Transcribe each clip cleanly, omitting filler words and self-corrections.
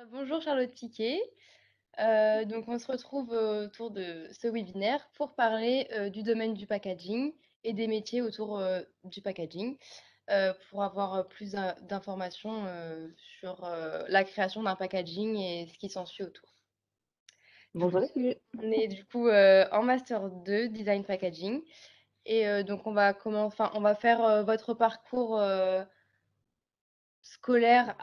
Bonjour Charlotte Piquet. Donc on se retrouve autour de ce webinaire pour parler du domaine du packaging et des métiers autour du packaging, pour avoir plus d'informations sur la création d'un packaging et ce qui s'ensuit autour. Du coup, Bonjour les filles. on est du coup en master 2 design packaging et donc on va faire votre parcours scolaire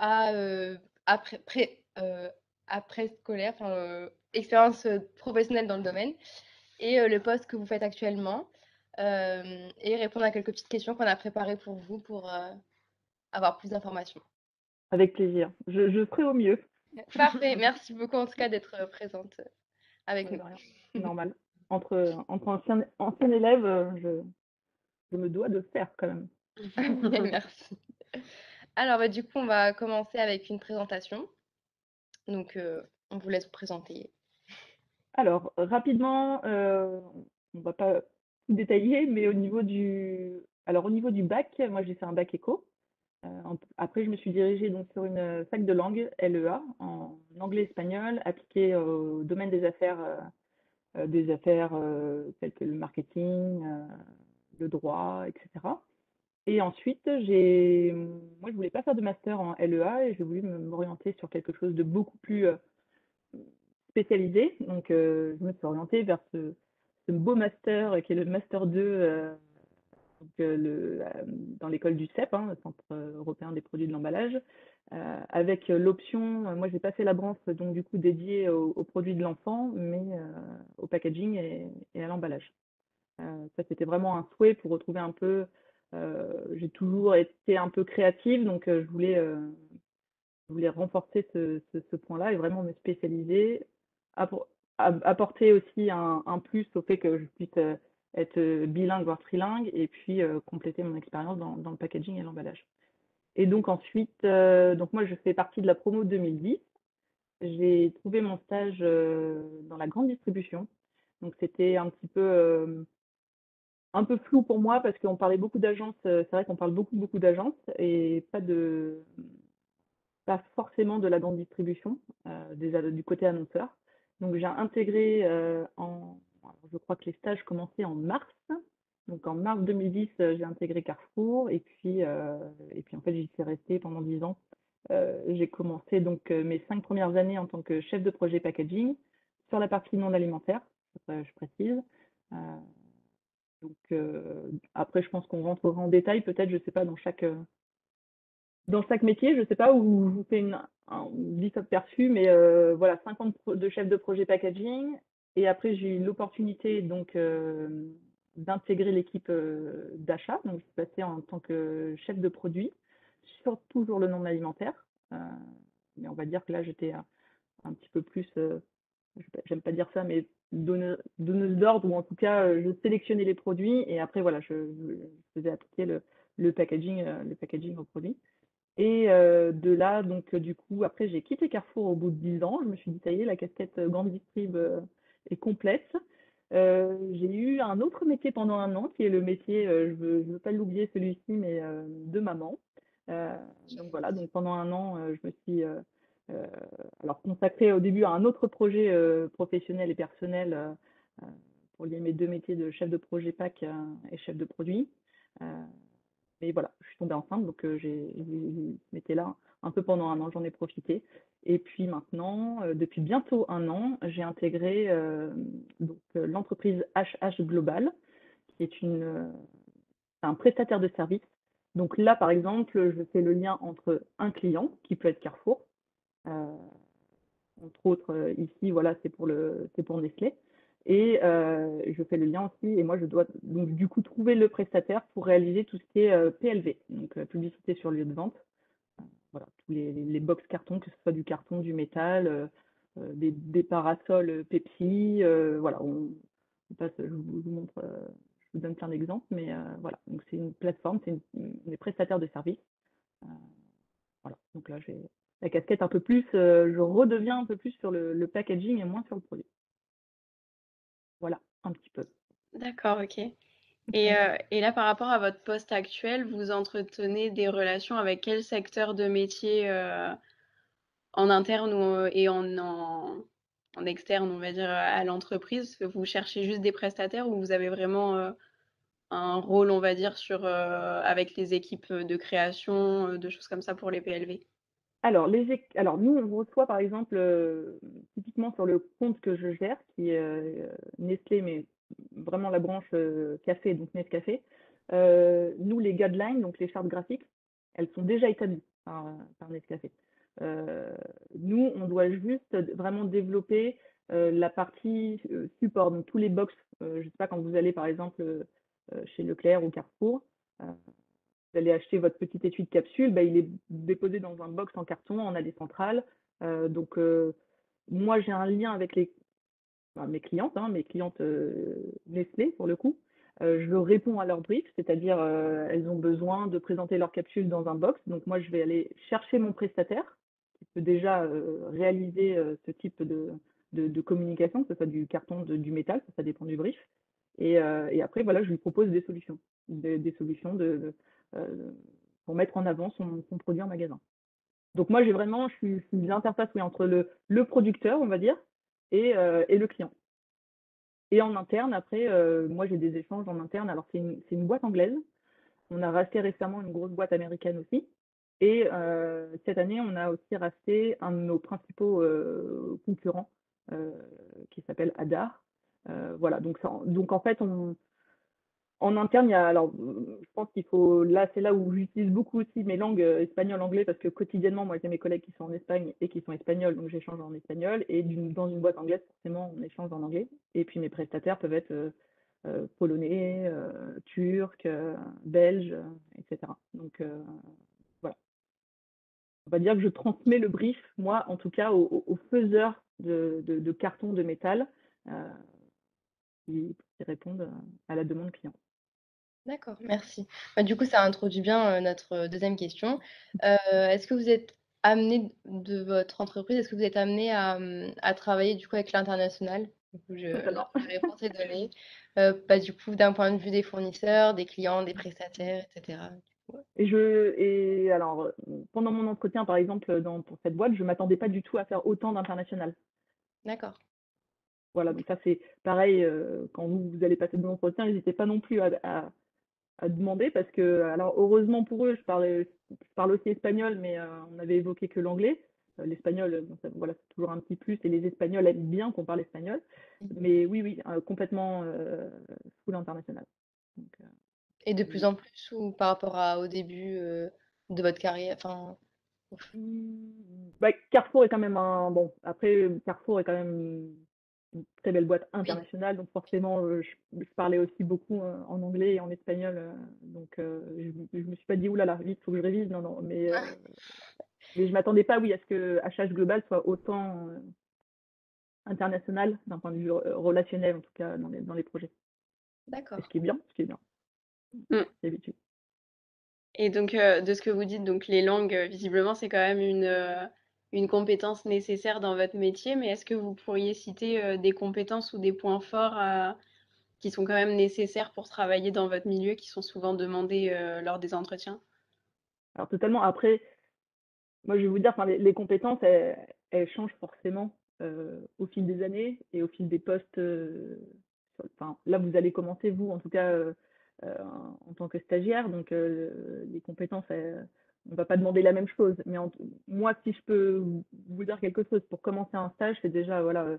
après scolaire, expérience, professionnelle dans le domaine et le poste que vous faites actuellement, et répondre à quelques petites questions qu'on a préparées pour vous pour, avoir plus d'informations. Avec plaisir. Je ferai au mieux. Parfait, merci beaucoup en tout cas d'être, présente, avec Ouais, nous. de rien. Normal. Entre anciens élèves, je me dois de faire quand même. Merci. Alors, bah, du coup, on va commencer avec une présentation. Donc, on vous laisse vous présenter. Alors, rapidement, on va pas tout détailler, mais au niveau du bac, moi j'ai fait un bac éco. Après, je me suis dirigée donc sur une fac de langue, LEA, en anglais-espagnol, appliqué au domaine des affaires telles que le marketing, le droit, etc. Et ensuite, moi, je voulais pas faire de master en LEA et j'ai voulu m'orienter sur quelque chose de beaucoup plus spécialisé. Donc, je me suis orientée vers ce beau master qui est le master 2 donc, dans l'école du CEP, hein, le Centre européen des produits de l'emballage, avec l'option, moi, j'ai pas fait la branche donc du coup dédiée aux produits de l'enfant, mais au packaging et à l'emballage. Ça, c'était vraiment un souhait pour retrouver un peu. J'ai toujours été un peu créative, donc je voulais renforcer ce point-là et vraiment me spécialiser, apporter aussi un plus au fait que je puisse être bilingue, voire trilingue, et puis compléter mon expérience dans le packaging et l'emballage. Et donc ensuite, donc moi je fais partie de la promo 2010. J'ai trouvé mon stage dans la grande distribution. Donc c'était un peu flou pour moi parce qu'on parlait beaucoup d'agences, c'est vrai qu'on parle beaucoup d'agences et pas forcément de la grande distribution, du côté annonceur. Donc j'ai intégré alors, je crois que les stages commençaient en mars. Donc en mars 2010, j'ai intégré Carrefour et puis en fait j'y suis restée pendant 10 ans. J'ai commencé donc mes 5 premières années en tant que chef de projet packaging sur la partie non alimentaire, je précise. Euh, Après, je pense qu'on rentrera en détail, peut-être, je sais pas, dans chaque métier. Je sais pas où je vous fais un vite aperçu, mais voilà, 50 de chef de projet packaging. Et après, j'ai eu l'opportunité donc d'intégrer l'équipe d'achat. Donc, je suis passée en tant que chef de produit sur toujours le non alimentaire. Euh, mais on va dire que là, j'étais un petit peu plus, j'aime pas dire ça, mais donneuse d'ordre, ou en tout cas, je sélectionnais les produits et après, voilà, je faisais appliquer le packaging aux produits. Et de là, donc, du coup, après, j'ai quitté Carrefour au bout de 10 ans. Je me suis dit, ça y est, la casquette grande distrib est complète. J'ai eu un autre métier pendant un an, qui est le métier, je veux pas l'oublier celui-ci, mais de maman. Euh, donc voilà, donc pendant un an, je me suis euh, alors consacrée au début à un autre projet professionnel et personnel euh, pour lier mes deux métiers de chef de projet PAC et chef de produit. Euh, mais voilà, je suis tombée enceinte, donc j'ai ce métier-là un peu pendant un an, j'en ai profité. Et puis maintenant, depuis bientôt un an, j'ai intégré l'entreprise HH Global, qui est un prestataire de service. Donc là, par exemple, je fais le lien entre un client, qui peut être Carrefour, euh, entre autres, ici, voilà, c'est pour Nestlé. Et je fais le lien aussi, et moi je dois donc du coup trouver le prestataire pour réaliser tout ce qui est PLV, donc publicité sur lieu de vente. Voilà, tous les box cartons, que ce soit du carton, du métal, des parasols Pepsi, voilà, on passe, je vous montre, je vous donne plein d'exemples, mais voilà, donc c'est une plateforme, on est prestataire de services. Euh, voilà, donc là, j'ai la casquette un peu plus, je redeviens un peu plus sur le packaging et moins sur le produit. Voilà, un petit peu. D'accord, OK. Et là, par rapport à votre poste actuel, vous entretenez des relations avec quel secteur de métier, en interne ou et en externe, on va dire, à l'entreprise? Vous cherchez juste des prestataires ou vous avez vraiment, un rôle, on va dire, avec les équipes, de création, de choses comme ça pour les PLV? Alors nous, on reçoit par exemple, typiquement sur le compte que je gère qui est, Nestlé, mais vraiment la branche, café, donc Nescafé. Nous, les guidelines, donc les chartes graphiques, elles sont déjà établies par Nescafé. Heu, Nous, on doit juste vraiment développer, la partie, support, donc tous les box, je sais pas quand vous allez par exemple, chez Leclerc ou Carrefour, heu vous allez acheter votre petit étui de capsule, bah, il est déposé dans un box en carton, on a des centrales. Donc moi, j'ai un lien avec mes clientes, hein, mes clientes, Nestlé pour le coup. Je réponds à leurs briefs, c'est-à-dire, elles ont besoin de présenter leur capsule dans un box. Donc moi, je vais aller chercher mon prestataire qui peut déjà, réaliser, ce type de communication, que ce soit du carton, du métal, ça dépend du brief. Et après, voilà, je lui propose des solutions, des solutions pour mettre en avant son produit en magasin. Donc moi, je suis l'interface, oui, entre le producteur, on va dire, et le client. Et en interne, après, moi, j'ai des échanges en interne. Alors, c'est une boîte anglaise. On a racheté récemment une grosse boîte américaine aussi. Et cette année, on a aussi racheté un de nos principaux concurrents euh, qui s'appelle Adar. Voilà, donc en fait, en interne, il y a, alors, je pense qu'il faut, là, c'est là où j'utilise beaucoup aussi mes langues espagnol, anglais, parce que quotidiennement, moi, j'ai mes collègues qui sont en Espagne et qui sont espagnols, donc j'échange en espagnol. Et dans une boîte anglaise, forcément, on échange en anglais. Et puis mes prestataires peuvent être polonais, turcs, belges, etc. Donc, voilà. On va dire que je transmets le brief, moi, en tout cas, aux faiseurs de cartons de métal euh, qui répondent à la demande client. D'accord, merci. Bah, du coup, ça introduit bien, notre, 2e question. Est-ce que vous êtes amené de votre entreprise, est-ce que vous êtes amené à travailler du coup avec l'international? Du coup, Totalement. la réponse est donnée. Bah, du coup, d'un point de vue des fournisseurs, des clients, des prestataires et cetera. Du coup, ouais. Et alors, pendant mon entretien, par exemple, pour cette boîte, je m'attendais pas du tout à faire autant d'international. D'accord. Voilà, donc ça c'est pareil, quand vous allez passer des entretiens, n'hésitez pas non plus à demander parce que, alors heureusement pour eux, je parle aussi espagnol, mais on avait évoqué que l'anglais. L'espagnol, bon, voilà, c'est toujours un petit plus, et les Espagnols aiment bien qu'on parle espagnol. Mmh. Mais oui, oui, complètement full international. Donc, Et de plus oui. en plus ou par rapport à au début, de votre carrière? Enfin, Bah, Carrefour est quand même un bon, après, Carrefour est quand même une très belle boîte oui. internationale, donc forcément, je parlais aussi beaucoup, en anglais et en espagnol, donc je me suis pas dit: «Ouh là là, vite, faut que je révise». Non, non, mais je m'attendais pas, oui, à ce que HH Global soit autant, international d'un point de vue, relationnel, en tout cas dans les projets. Et D'accord. ce qui est bien, Mmh. d'habitude. Et donc, de ce que vous dites, donc les langues, visiblement, c'est quand même une compétence nécessaire dans votre métier, mais est-ce que vous pourriez citer, des compétences ou des points forts qui sont quand même nécessaires pour travailler dans votre milieu, qui sont souvent demandés, lors des entretiens? Alors totalement, après, moi, je vais vous dire, enfin, les compétences, elles changent forcément au fil des années et au fil des postes. Enfin, là, vous allez commencer, vous, en tout cas, en tant que stagiaire. Donc, les compétences, on va pas demander la même chose. Mais moi, si je peux vous dire quelque chose pour commencer un stage, c'est déjà, voilà,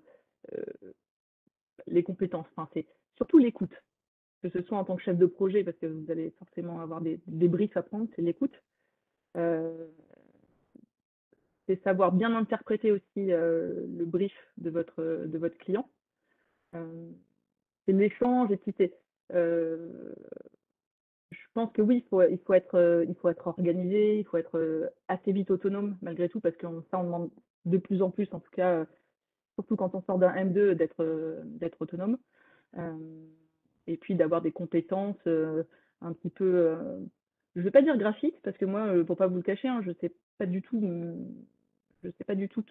les compétences. Enfin, c'est surtout l'écoute, que ce soit en tant que chef de projet, parce que vous allez forcément avoir des briefs à prendre, c'est l'écoute. Euh, c'est savoir bien interpréter aussi le brief de votre client. Euh, c'est l'échange et puis je pense que oui, il faut être organisé, il faut être assez vite autonome malgré tout parce que ça on demande de plus en plus, en tout cas, surtout quand on sort d'un M2, d'être autonome. Euh, et puis d'avoir des compétences un petit peu, je ne vais pas dire graphiques parce que moi, pour pas vous le cacher, hein, je sais pas du tout. Je sais pas du tout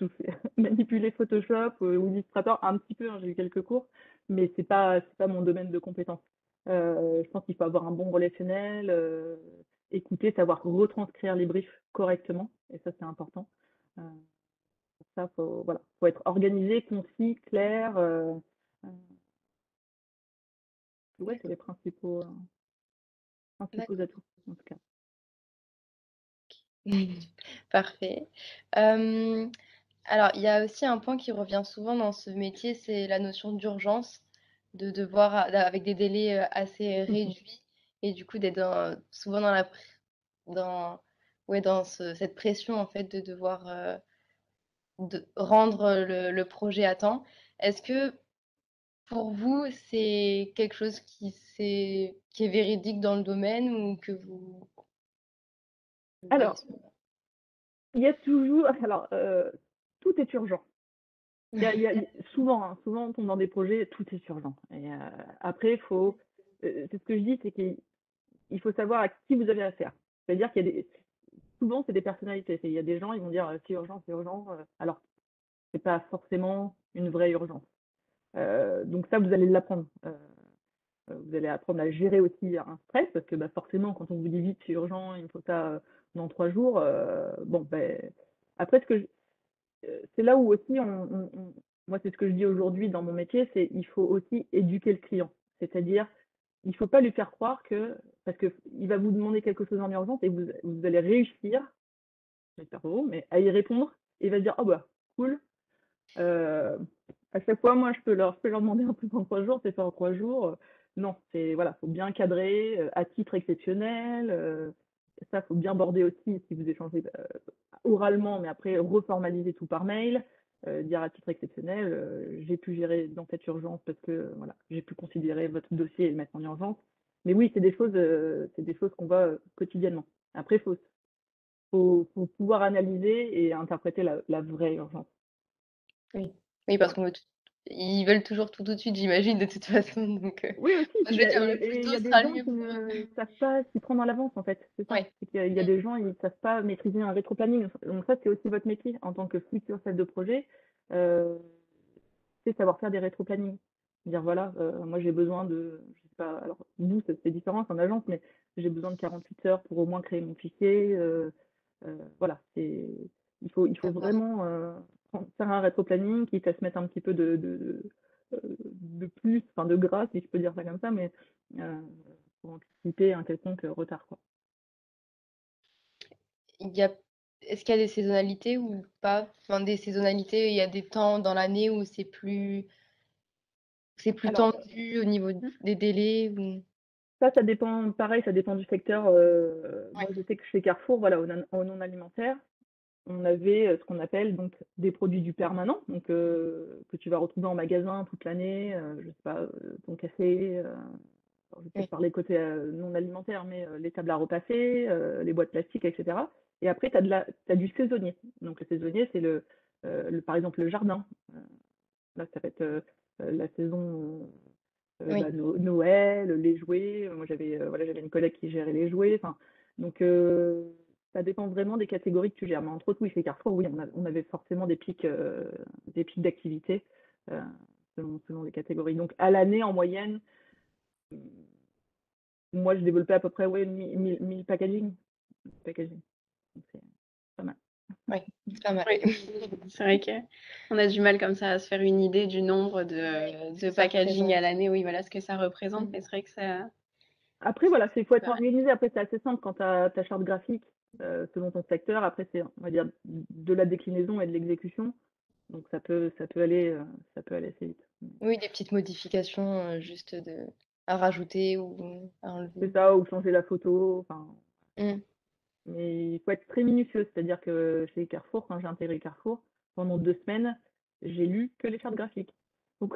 manipuler Photoshop ou Illustrator, un petit peu, hein, j'ai eu quelques cours, mais c'est pas mon domaine de compétence. Je pense qu'il faut avoir un bon relationnel, écouter, savoir retranscrire les briefs correctement, et ça c'est important. Euh, Pour ça, faut être organisé, concis, clair, ouais, c'est D'accord, les principaux d'accord. atouts, en tout cas. Parfait. Hem, alors il y a aussi un point qui revient souvent dans ce métier, c'est la notion d'urgence, de devoir avec des délais, assez Mmh. réduits et du coup d'être souvent dans la pr dans ouais, dans cette pression en fait de devoir, de rendre, le projet à temps. Est-ce que pour vous, c'est quelque chose qui est véridique dans le domaine ou que vous voyez Alors, souvent? il y a toujours alors, tout est urgent. Il y a souvent, hein, souvent on tombe dans des projets, tout est urgent et après c'est ce que je dis, c'est qu'il faut savoir à qui vous avez affaire. C'est-à-dire qu'il y a des souvent c'est des personnalités. Il y a des gens, ils vont dire: c'est urgent», alors c'est pas forcément une vraie urgence. Donc ça, vous allez l'apprendre. Vous allez apprendre à gérer aussi un stress parce que, bah, forcément, quand on vous dit: «Vite, c'est urgent, il me faut ça, dans 3 jours», bon, beh, après c'est là où aussi moi, c'est ce que je dis aujourd'hui dans mon métier, c'est il faut aussi éduquer le client. C'est-à-dire, il faut pas lui faire croire parce qu'il va vous demander quelque chose en urgence et vous allez réussir, j'espère pour vous, mais à y répondre et il va se dire: «Oh bah, cool». Heu, à chaque fois, moi, je peux leur demander un truc en 3 jours, c'est fait en 3 jours, non, voilà, faut bien cadrer, à titre exceptionnel, ça, faut bien border aussi si vous échangez, oralement, mais après reformaliser tout par mail, dire à titre exceptionnel, «J'ai pu gérer dans cette urgence parce que, voilà, j'ai pu considérer votre dossier et le mettre en urgence». Mais oui, c'est des choses qu'on voit, quotidiennement. Après, faut pouvoir analyser et interpréter la vraie urgence. Oui. Oui, parce qu'on veut tout ils veulent toujours tout, tout de suite, j'imagine, de toute façon, donc Oui aussi, moi, puis je il y vais a dire le plus et il tôt y a des sera le gens mieux qui pour eux. ne savent pas s'y prendre à l'avance, en fait, c'est ça. Ouais. C'est qu'il y a Mmh. des gens, ils savent pas maîtriser un rétroplanning. Donc ça, c'est aussi votre métier en tant que futur chef de projet, heu, c'est savoir faire des rétroplanning. Dire voilà, moi j'ai besoin de je sais pas, alors vous, c'est différent, c'est en agence, mais j'ai besoin de 48 heures pour au moins créer mon fichier, voilà, il faut D'accord. vraiment, faire un rétroplanning, quitte à se mettre un petit peu de plus, enfin de gras, si je peux dire ça comme ça, mais heu, pour anticiper un quelconque, retard, quoi. Il y a Est-ce qu'il y a des saisonnalités ou pas? Enfin, des saisonnalités, il y a des temps dans l'année où c'est plus Alors, tendu au niveau des délais ou ça dépend pareil, ça dépend du secteur, moi ouais, je sais que chez Carrefour, voilà, au non alimentaire, on avait, ce qu'on appelle donc des produits du permanent, donc que tu vas retrouver en magasin toute l'année, je sais pas, ton café, alors je vais peut-être oui, parler côté, non alimentaire, mais les tables à repasser, les boîtes plastiques et cetera et après tu as du saisonnier. Donc le saisonnier, c'est par exemple, le jardin. Heu, Là, ça va être, la saison, oui, bah, Noël, les jouets. Moi, voilà, j'avais une collègue qui gérait les jouets, enfin, donc ça dépend vraiment des catégories que tu gères. Mais entre autres, oui, chez Carrefour, oui, on avait forcément des pics d'activité, heu, selon les catégories. Donc à l'année, en moyenne, mmh, moi, je développais à peu près, ouais, 1000 packaging, donc c'est pas mal. oui, c'est pas mal. Oui, c'est vrai qu'on a du mal comme ça à se faire une idée du nombre Ce de que ça packaging à représente. l'année, oui, voilà ce que ça représente, Mmh. mais c'est vrai que ça Après voilà, faut être pas mal. organisé. Après, c'est assez simple quand tu as ta charte graphique, selon ton secteur. Après, c'est, on va dire, de la déclinaison et de l'exécution. Donc ça peut aller assez vite. Oui, des petites modifications, juste à rajouter ou à C'est enlever. ça, ou changer la photo, enfin, Mmh. mais il faut être très minutieux. C'est-à-dire que chez Carrefour, quand j'ai intégré Carrefour, pendant 2 semaines, j'ai lu que les chartes graphiques. Donc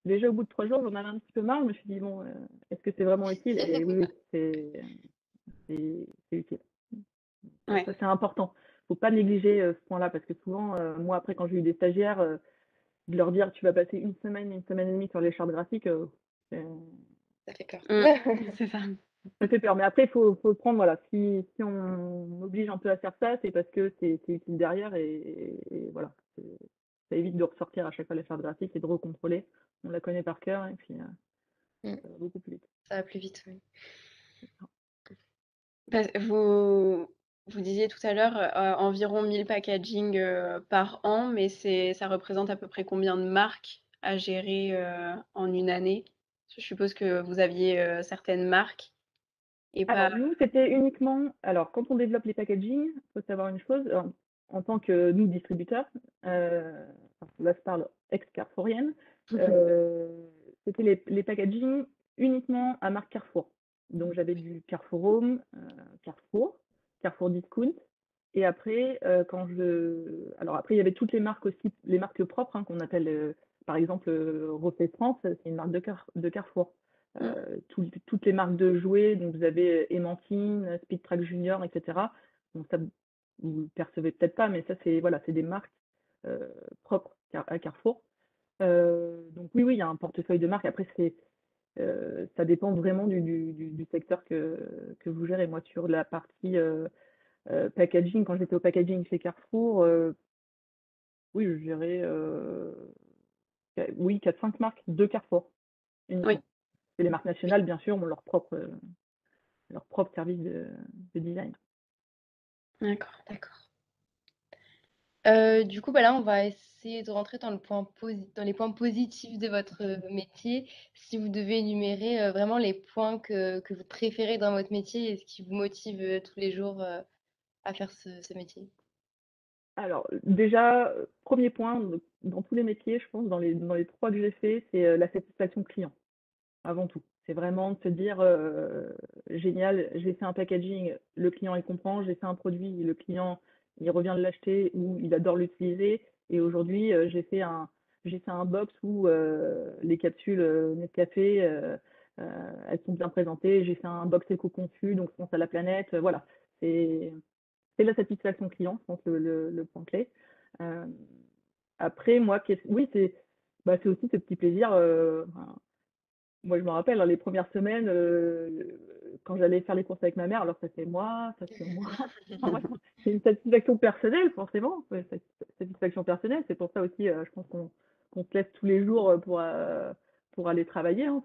déjà au bout de 3 jours, j'en avais un petit peu marre. Je me suis dit: «Bon, est-ce que c'est vraiment utile?» Et oui, oui, c'est utile. Ouais. Ça, c'est important. Faut pas négliger, ce point-là parce que souvent, moi après quand j'ai eu des stagiaires, de leur dire: «Tu vas passer une semaine et demie sur les chartes graphiques», c'est Ça fait peur. Mmh. C'est ça. ça fait peur. Mais après faut le prendre, voilà, si on m'oblige un peu à faire ça, c'est parce que c'est utile derrière et voilà. Ça évite de ressortir à chaque fois la charte graphique et de recontrôler. On la connaît par cœur et puis, Mmh. ça va beaucoup plus vite. Ça va plus vite, oui. Vous Vous disiez tout à l'heure, environ 1000 packaging, par an, mais ça représente à peu près combien de marques à gérer, en une année? Je suppose que vous aviez, certaines marques et pas Alors nous, c'était uniquement alors quand on développe les packaging, il faut savoir une chose, en tant que nous distributeurs, enfin là je parle ex-carrefourienne, heu, c'était les packaging uniquement à marque Carrefour. Donc j'avais du Carrefour Home, Carrefour, Carrefour Discount et après, alors après il y avait toutes les marques aussi, les marques propres, hein, qu'on appelle, par exemple, Roffes France, c'est une marque de Carrefour. mmh, Toutes les marques de jouets, donc vous avez Aimantine, Speed Track Junior, et cetera. Donc ça, vous le percevez peut-être pas, mais ça, c'est voilà, c'est des marques propres à Carrefour. Donc oui, oui, il y a un portefeuille de marques. Après, ça dépend vraiment du secteur que vous gérez. Moi, sur la partie packaging, quand j'étais au packaging chez Carrefour, oui, je gérais oui, 4-5 marques de Carrefour oui, uniquement. Et les marques nationales, bien sûr, ont leur propre service de design. d'accord. Du coup, bah, là, on va essayer de rentrer dans les points positifs de votre, métier. Si vous devez énumérer, vraiment les points que vous préférez dans votre métier et ce qui vous motive, tous les jours, à faire ce métier. Alors, déjà, 1er point, dans tous les métiers, je pense, dans les 3 que j'ai fait, c'est, la satisfaction client, avant tout. C'est vraiment de se dire, «Génial, j'ai fait un packaging, le client il comprend, j'ai fait un produit, le client il revient de l'acheter ou il adore l'utiliser et aujourd'hui, j'ai fait un box où, les capsules, Nescafé, heu, elles sont bien présentées. J'ai fait un box éco-conçu, donc je pense à la planète», voilà. C'est C'est la satisfaction client, je pense le point clé. Hem, Après moi, oui, c'est aussi ce petit plaisir, enfin, moi je me rappelle, hein, les premières semaines, quand j'allais faire les courses avec ma mère, alors ça fait moi. Enfin voilà, c'est une satisfaction personnelle forcément, ouais, satisfaction personnelle. C'est pour ça aussi, je pense qu'on se lève tous les jours, pour aller travailler, hein.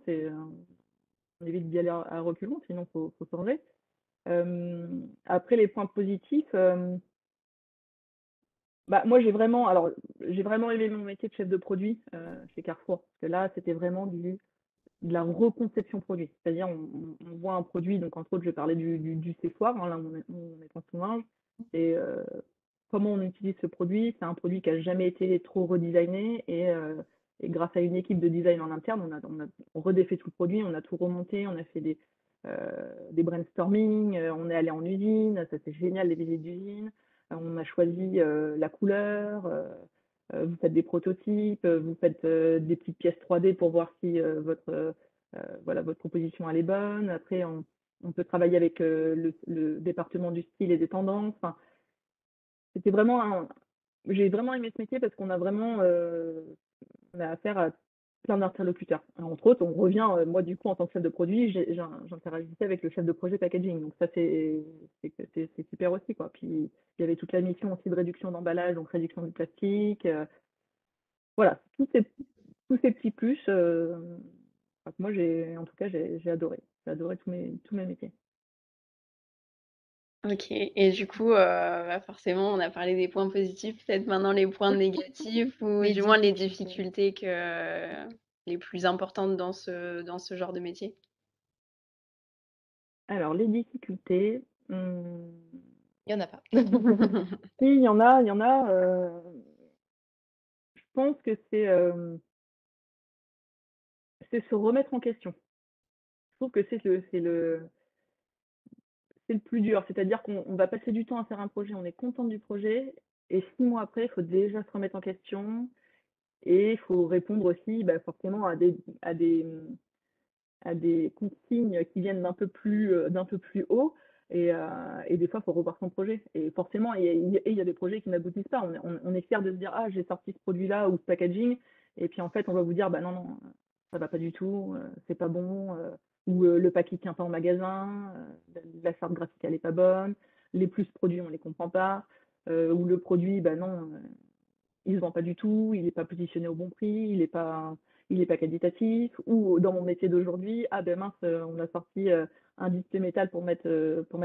On évite d'y aller à reculons, sinon faut changer. Après les points positifs, bah, moi, j'ai vraiment aimé mon métier de chef de produit, chez Carrefour. Parce que là, c'était vraiment de la reconception produit. C'est-à-dire, on voit un produit, donc entre autres, je vais parler du séchoir, hein, là, mon éponge-linge et comment on utilise ce produit. C'est un produit qui a jamais été trop redesigné et grâce à une équipe de design en interne, on redéfait tout le produit, on a tout remonté, on a fait des brainstorming, on est allé en usine, ça c'est génial les visites d'usine. On a choisi, la couleur, vous faites des prototypes, vous faites, des petites pièces 3D pour voir si, voilà, votre proposition elle est bonne. Après on peut travailler avec, le département du style et des tendances. Enfin, c'était vraiment un j'ai vraiment aimé ce métier parce qu'on a vraiment, on a affaire à plein d'interlocuteurs. Entre autres, on revient, moi du coup en tant que chef de produit, j'interagissais avec le chef de projet packaging. Donc ça c'est super aussi quoi. Puis il y avait toute la mission aussi de réduction d'emballage, donc réduction du plastique, voilà, tous ces petits plus, enfin que moi en tout cas j'ai adoré. J'ai adoré tous mes métiers. OK et du coup, bah, forcément, on a parlé des points positifs, peut-être maintenant les points négatifs ou Les du moins les difficultés. difficultés les plus importantes dans ce genre de métier? Alors les difficultés, Il y en a pas. si il y en a, je pense que c'est se remettre en question. Je trouve que c'est le plus dur, c'est-à-dire qu'on va passer du temps à faire un projet, on est content du projet et 6 mois après, il faut déjà se remettre en question et il faut répondre aussi, bah, forcément à des, mmh, à des consignes qui viennent d'un peu plus haut et des fois, il faut revoir son projet et forcément il y a des projets qui n'aboutissent pas. On est fiers de se dire: «Ah, j'ai sorti ce produit-là ou ce packaging» et puis en fait, on va vous dire: «Bah, non, non, ça va pas du tout, c'est pas bon, ou le pack il tient pas en magasin, la charte graphique elle est pas bonne, les plus produits on les comprend pas, ou le produit, bah, non, il se vend pas du tout, il est pas positionné au bon prix, il est pas qualitatif ou dans mon métier d'aujourd'hui, ah ben mince, on a sorti, un display métal pour mettre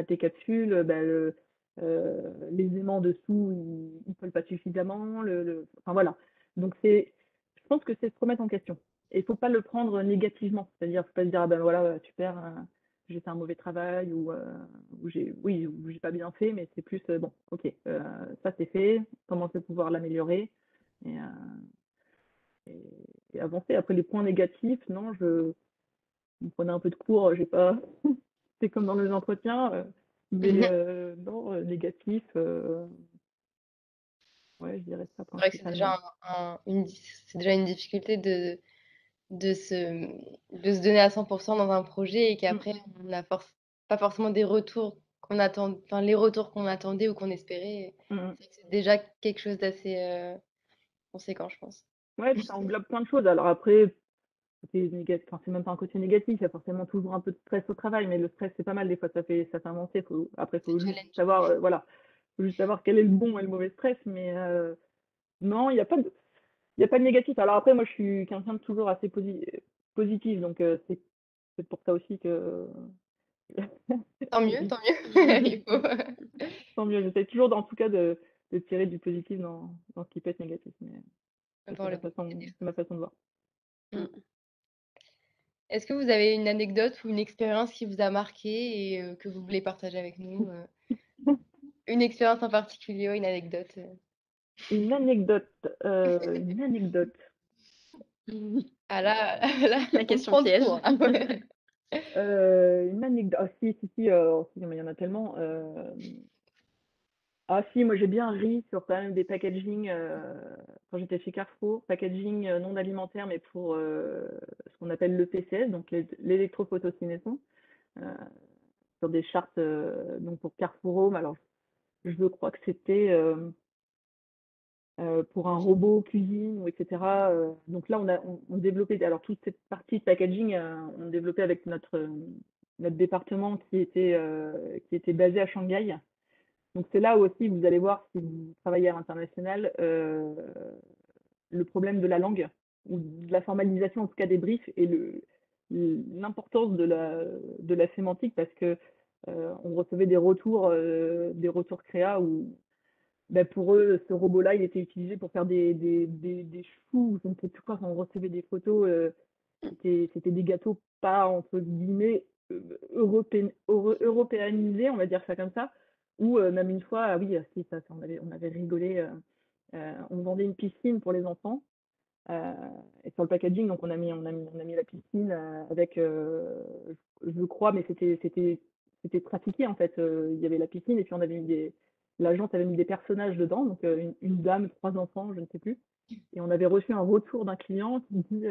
les capsules, bah, les aimants dessous, ils collent pas suffisamment, enfin voilà. Donc je pense que c'est se remettre en question. Et il faut pas le prendre négativement. C'est-à-dire, faut pas se dire, ah ben voilà, super, j'ai fait un mauvais travail ou j'ai pas bien fait, mais c'est plus, bon, ok, ça c'est fait, comment je vais pouvoir l'améliorer et, et, et avancer. Après les points négatifs, non, vous prenez un peu de cours, j'ai pas, c'est comme dans les entretiens, mais non, négatif, ouais, je dirais ça C'est vrai que c'est principalement. déjà c'est déjà une difficulté de se, de se donner à 100% dans un projet et Mm, qu'après on n'a pas forcément des retours qu'on attend, enfin les retours qu'on attendait ou qu'on espérait. mm, mm. C'est vrai que c'est déjà quelque chose d'assez conséquent, je pense. Ouais, puis ça englobe plein de choses. Alors après, enfin, c'est même pas un côté négatif, il y a forcément toujours un peu de stress au travail, mais le stress c'est pas mal, des fois ça fait avancer. Après, C'est faut juste challenge. savoir, voilà, faut juste savoir quel est le bon et le mauvais stress, mais non, il y a pas de négatif. Alors après, moi je suis quelqu'un de toujours assez positif, donc c'est pour ça aussi que Tant mieux, tant mieux. Il faut. tant mieux. J'essaie toujours, en tout cas, de tirer du positif dans ce qui peut être négatif, mais ça, Voir le bon côté des c'est ma façon de voir. choses. Est-ce que vous avez une anecdote ou une expérience qui vous a marqué et que vous voulez partager avec nous? Une expérience en particulier ou une anecdote? Une anecdote, une anecdote. Ah là, là, La on te question prend de piège. court, hein. Ouais. Une anecdote. Ah si, si, si, si, mais il y en a tellement. Ah si, moi j'ai bien ri sur quand même des packaging quand j'étais chez Carrefour, packaging non alimentaire, mais pour ce qu'on appelle le PCS, donc l'électrophotocynéson, euh, sur des chartes donc pour Carrefour Home. Alors je crois que c'était pour un robot cuisine ou etc. Donc là, on développait, alors toute cette partie de packaging, on développait avec notre département qui était basé à Shanghai. Donc c'est là où aussi vous allez voir si vous travaillez à l'international le problème de la langue ou de la formalisation en tout cas des briefs et l'importance de la sémantique parce que on recevait des retours créa où bah, pour eux, ce robot-là, il était utilisé pour faire des choux, je ne sais plus quoi, quand on recevait des photos, c'était des gâteaux pas, entre guillemets, européanisés, on va dire ça comme ça, ou même une fois, ah oui, si, ça, on avait rigolé, on vendait une piscine pour les enfants, euh, et sur le packaging, donc on a mis la piscine avec, je crois, mais c'était trafiqué en fait. Il y avait la piscine et puis on avait mis l'agence avait mis des personnages dedans, donc une dame, trois enfants, je ne sais plus. Et on avait reçu un retour d'un client qui dit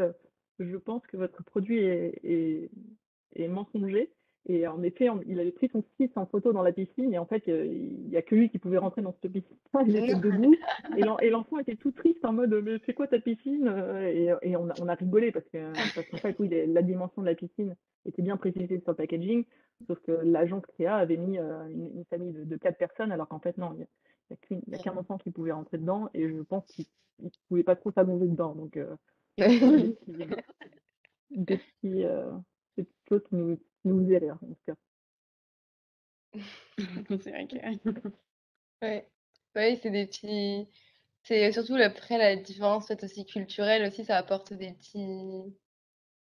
je pense que votre produit est mensonger. Et en effet, il avait pris son fils en photo dans la piscine et en fait, il n'y a que lui qui pouvait rentrer dans cette piscine. Il était Non. debout et l'enfant était tout triste en mode mais c'est quoi ta piscine? Et on a rigolé parce qu'en fait, oui, la dimension de la piscine était bien précisée sur le packaging, sauf que l'agence Créa avait mis une famille de quatre personnes alors qu'en fait, non, il y a qu'un enfant qui pouvait rentrer dedans et je pense qu'il ne pouvait pas trop s'allonger dedans. Donc, voilà, des petits, des petites choses qui nous faisaient rire, en tout cas. C'est vrai que Ouais. Ouais, c'est des petits. C'est surtout après la différence peut-être aussi culturelle aussi, ça apporte des petits.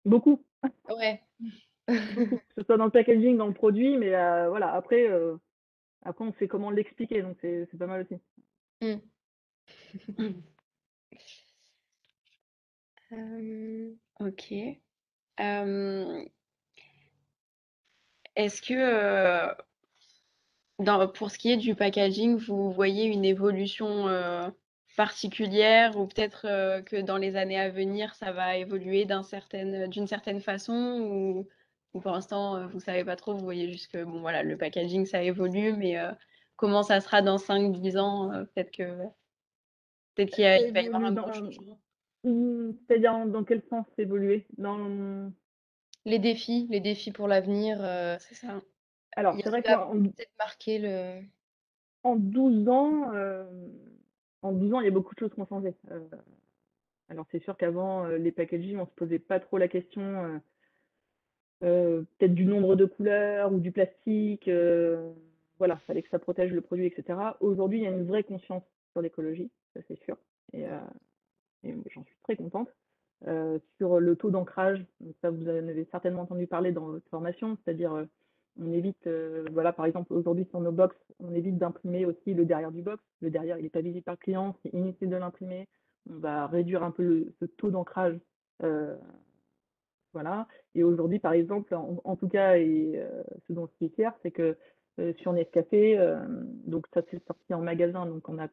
Beaucoup, Ouais. beaucoup, que ce soit dans le packaging, dans le produit, mais voilà, après on sait comment l'expliquer, donc c'est pas mal aussi. Mm. OK. Hem, est-ce que, pour ce qui est du packaging, vous voyez une évolution, particulière ou peut-être, que dans les années à venir, ça va évoluer d'une certaine façon ou pour l'instant, vous savez pas trop, vous voyez juste que bon voilà, le packaging ça évolue mais, comment ça sera dans 5 10 ans, peut-être il va y avoir Évolue un gros changement. c'est-à-dire dans quel sens évoluer? Les défis pour l'avenir, C'est ça. Alors il y a c'est vrai qui va qu'peut-être marquer le. en 12 ans, en 12 ans, il y a beaucoup de choses qui ont changé. Alors c'est sûr qu'avant, les packaging, on se posait pas trop la question, peut-être du nombre de couleurs ou du plastique. voilà, fallait que ça protège le produit, etc. Aujourd'hui, il y a une vraie conscience sur l'écologie, ça c'est sûr, et j'en suis très contente. Sur le taux d'ancrage, donc ça vous en avez certainement entendu parler dans votre formation, c'est-à-dire on évite, voilà, par exemple aujourd'hui sur nos box, on évite d'imprimer aussi le derrière du box. Le derrière, il n'est pas visible par le client, c'est inutile de l'imprimer. On va réduire un peu ce taux d'ancrage, voilà. Et aujourd'hui, par exemple, en tout cas, et ce dont je suis fière, c'est que sur Nescafé, donc ça s'est sorti en magasin, donc on a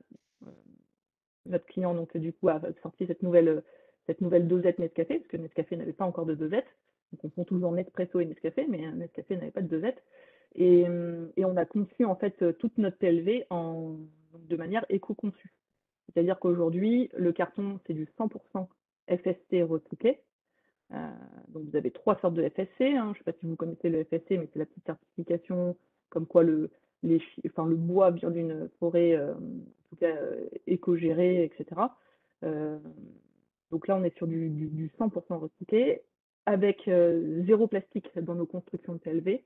notre client donc du coup a sorti cette nouvelle dosette Nescafé, parce que Nescafé n'avait pas encore de dosette. Donc on prend toujours Nespresso et Nescafé, mais Nescafé n'avait pas de dosette. Et on a conçu en fait toute notre PLV de manière éco-conçue. C'est-à-dire qu'aujourd'hui, le carton, c'est du 100% FSC recyclé. Donc vous avez 3 sortes de FSC, hein. Je ne sais pas si vous connaissez le FSC, mais c'est la petite certification comme quoi le bois vient d'une forêt, en tout cas éco-gérée, etc. Euh, donc là, on est sur du 100% recyclé, avec zéro plastique dans nos constructions de PLV,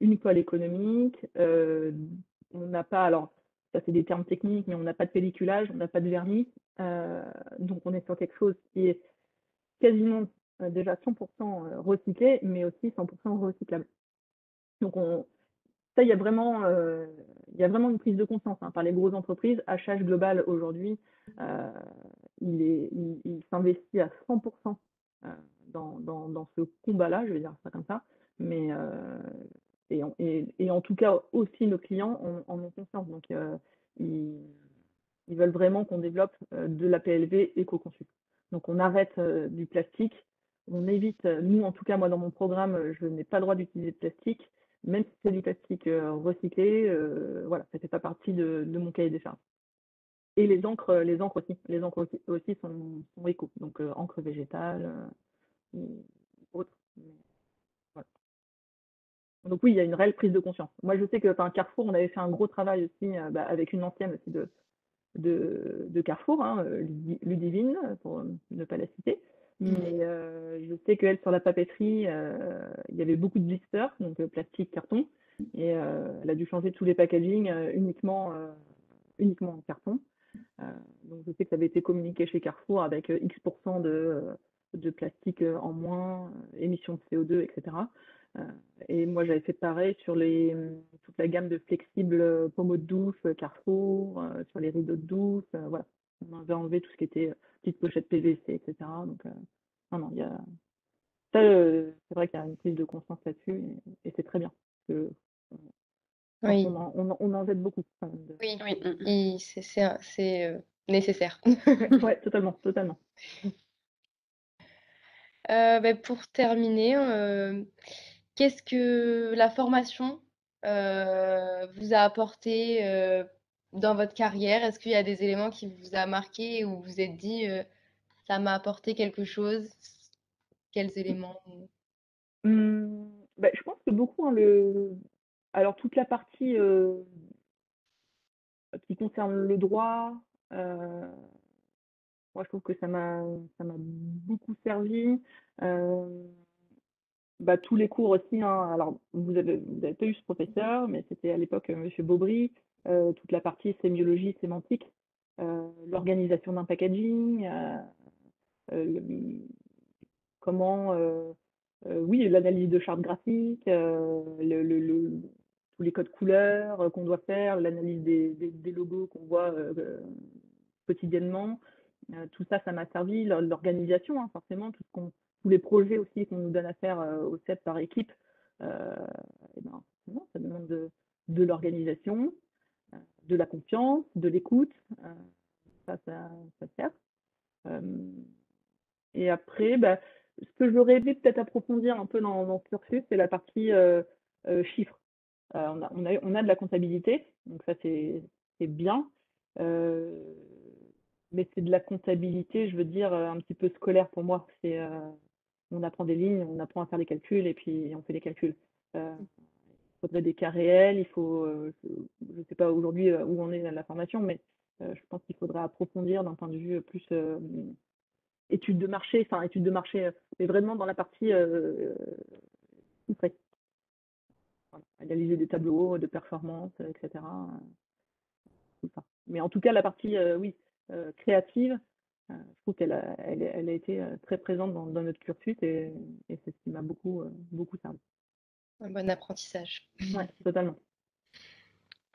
une colle économique, on n'a pas, alors ça c'est des termes techniques, mais on n'a pas de pelliculage, on n'a pas de vernis, donc on est sur quelque chose qui est quasiment déjà 100% recyclé, mais aussi 100% recyclable. Donc ça, il y a vraiment une prise de conscience hein, par les grosses entreprises. HH Global aujourd'hui, il s'investit à 100% dans ce combat-là, je vais dire ça comme ça. Mais et en tout cas aussi nos clients en ont conscience. Donc ils, ils veulent vraiment qu'on développe de la PLV éco-conçue. Donc on arrête du plastique, on évite, nous en tout cas moi dans mon programme, je n'ai pas le droit d'utiliser de plastique, même si c'est du plastique recyclé, voilà, ça fait pas partie de mon cahier des charges. Et les encres aussi sont éco, donc encre végétale ou autre. Voilà. Donc oui, il y a une réelle prise de conscience. Moi je sais que Carrefour, on avait fait un gros travail aussi avec une ancienne aussi de Carrefour, hein, Ludivine, pour ne pas la citer. Mais je sais qu'elle, sur la papeterie, il y avait beaucoup de blisters, donc plastique, carton. Et elle a dû changer tous les packaging uniquement en carton. Donc je sais que ça avait été communiqué chez Carrefour avec X% de plastique en moins, émissions de CO2, etc. Et moi j'avais fait pareil sur toute la gamme de flexibles pommeaux de douche Carrefour, sur les rideaux de douche, voilà. On avait enlevé tout ce qui était petites pochettes PVC, etc. Donc non, non, il y a ça, c'est vrai qu'il y a une prise de conscience là-dessus et c'est très bien. Parce que, je pense Oui, qu'on en jette beaucoup quand même oui, Oui. c'est nécessaire. Ouais, totalement, totalement. Pour terminer, qu'est-ce que la formation vous a apporté dans votre carrière? Est-ce qu'il y a des éléments qui vous a marqué ou vous vous êtes dit ça m'a apporté quelque chose? Quels éléments? Bah, je pense que beaucoup, hein, alors toute la partie qui concerne le droit, moi je trouve que ça m'a beaucoup servi. Euh, Bah, tous les cours aussi, hein, alors vous avez pas eu ce professeur, mais c'était à l'époque Monsieur Baubry, toute la partie sémiologie, sémantique, l'organisation d'un packaging, le- comment, oui, l'analyse de chartes graphiques, tous les codes couleurs qu'on doit faire, l'analyse des logos qu'on voit quotidiennement. Tout ça, ça m'a servi. L'organisation, hein, forcément, tous les projets aussi qu'on nous donne à faire au CEP par équipe, euh, et ben, forcément, ça demande de l'organisation, de la confiance, de l'écoute. Ça sert. Euh, et après, bah, ce que j'aurais aimé peut-être approfondir un peu dans ce cursus, c'est la partie chiffres. On a de la comptabilité, donc ça c'est bien. Euh, mais c'est de la comptabilité, je veux dire, un petit peu scolaire pour moi. On apprend des lignes, on apprend à faire des calculs et puis on fait des calculs. Il faudrait des cas réels, je ne sais pas aujourd'hui où on est dans la formation, mais je pense qu'il faudrait approfondir d'un point de vue plus études de marché, mais vraiment dans la partie chiffrée. voilà, analyser des tableaux de performance, et cetera, tout ça. Mais en tout cas, la partie, oui, créative, je trouve qu'elle a été, très présente dans notre cursus et c'est ce qui m'a beaucoup servi. Un bon apprentissage. Ouais, totalement.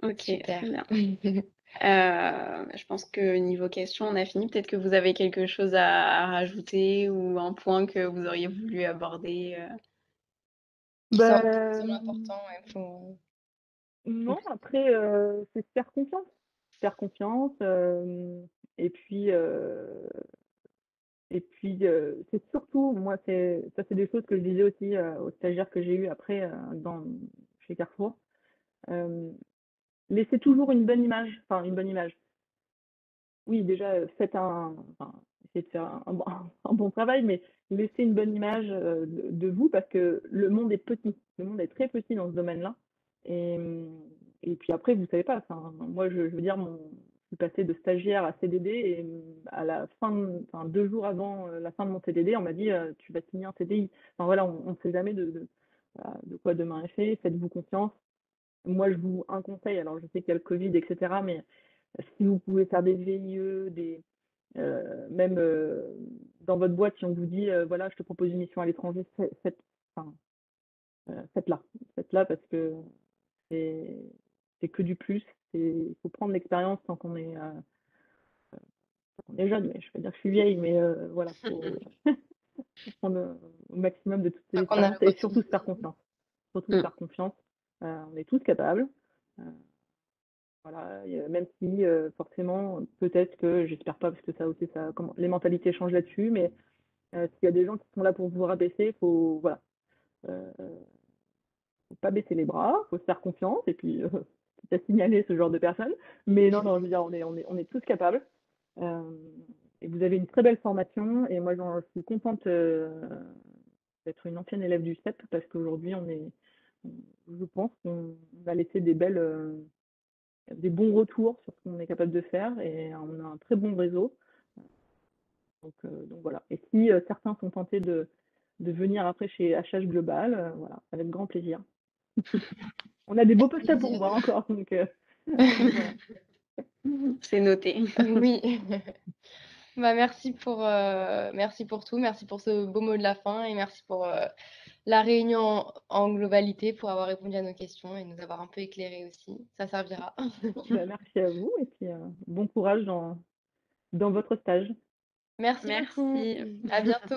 OK, Super. très bien. Je pense que niveau questions, on a fini. Peut-être que vous avez quelque chose à rajouter ou un point que vous auriez voulu aborder, Qui Bah, semble important, ouais, pour non, compléter. après, c'est se faire confiance. Faire confiance, et puis, c'est surtout moi, c'est des choses que je disais aussi, aux stagiaires que j'ai eu après, chez Carrefour. Hem, Laissez toujours une bonne image, enfin une bonne image. Oui, déjà, faites essayez de faire un bon travail, mais laissez une bonne image, de vous parce que le monde est petit. Le monde est très petit dans ce domaine-là et puis après vous savez pas, enfin, moi je veux dire je suis passée de stagiaire à CDD et à la fin de enfin 2 jours avant, la fin de mon CDD, on m'a dit: «Tu vas signer un CDI». Enfin voilà, on ne sait jamais voilà, de quoi demain est fait, faites-vous confiance. Moi, je vous un conseil, alors je sais qu'il y a le covid et cetera, mais si vous pouvez faire des VIE, même, dans votre boîte, si on vous dit, voilà, je te propose une mission à l'étranger, enfin, faites-la. Faites-la parce que c'est c'est que du plus. Il faut prendre l'expérience tant qu'on est jeune, mais je vais pas dire que je suis vieille, mais voilà, faut prendre, au maximum de toutes ces Tant qu'on a expériences et surtout se l'opportunité. faire confiance. Surtout se Mmh. faire confiance. On est tous capables. Heu Voilà, et même si, forcément, peut-être que j'espère pas parce que ça aussi ça comment les mentalités changent là-dessus, mais s'il y a des gens qui sont là pour vous rabaisser, faut voilà, heu, faut pas baisser les bras, faut se faire confiance et puis, quitte à signaler ce genre de personnes. Mais non, non, je veux dire, on est tous capables, hem et vous avez une très belle formation et moi j'en suis contente, d'être une ancienne élève du CEP parce qu'aujourd'hui on je pense qu'on a laissé des bons retours sur ce qu'on est capable de faire et on a un très bon réseau. Donc voilà. Et si certains sont tentés de venir après chez HH Global, voilà, avec grand plaisir. On a des beaux Avec postes à plaisir. pourvoir encore, donc voilà. C'est noté. Oui. Bah, merci pour tout, merci pour ce beau mot de la fin et merci pour, la réunion en globalité, pour avoir répondu à nos questions et nous avoir un peu éclairés aussi. Ça servira. Bah, merci à vous et puis bon courage dans votre stage. Merci beaucoup. Merci. À bientôt.